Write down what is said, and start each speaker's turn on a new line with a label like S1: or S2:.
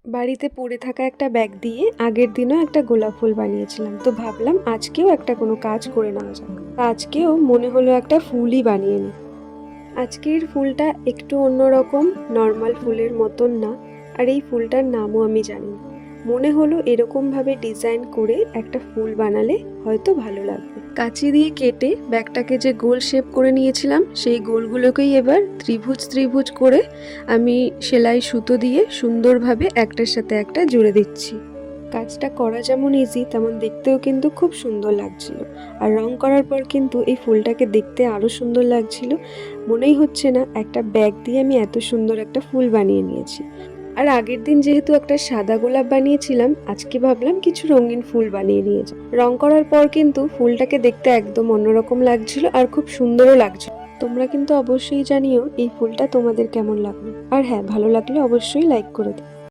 S1: বাড়িতে পড়ে থাকা একটা ব্যাগ দিয়ে আগের দিনও একটা গোলাপ ফুল বানিয়েছিলাম, তো ভাবলাম আজকেও একটা কোনো কাজ করে নেওয়া যাক। আজকেও মনে হলো একটা ফুলই বানিয়ে নিই। আজকের ফুলটা একটু অন্যরকম, নর্মাল ফুলের মতন না। আর এই ফুলটার নামও আমি জানি না। মনে হলো এরকম ভাবে ডিজাইন করে একটা ফুল বানালে হয়তো ভালো লাগবে। কাঁচি দিয়ে কেটে ব্যাগটাকে যে গোল শেপ করে নিয়েছিলাম, সেই গোলগুলোকেই এবার ত্রিভুজ ত্রিভুজ করে আমি সেলাই সুতো দিয়ে সুন্দরভাবে একটার সাথে একটা জুড়ে দিচ্ছি। কাজটা করা যেমন ইজি, তেমন দেখতেও কিন্তু খুব সুন্দর লাগছিল। আর রং করার পর কিন্তু এই ফুলটাকে দেখতে আরো সুন্দর লাগছিল। মনেই হচ্ছে না একটা ব্যাগ দিয়ে আমি এত সুন্দর একটা ফুল বানিয়ে নিয়েছি। আর আগের দিন যেহেতু একটা সাদা গোলাপ বানিয়েছিলাম, আজকে ভাবলাম কিছু রঙিন ফুল বানিয়ে নিয়ে যাই। রং করার পর কিন্তু ফুলটাকে দেখতে একদম অন্যরকম লাগছিল আর খুব সুন্দরও লাগছিল। তোমরা কিন্তু অবশ্যই জানিও এই ফুলটা তোমাদের কেমন লাগলো। আর হ্যাঁ, ভালো লাগলে অবশ্যই লাইক করে দিও।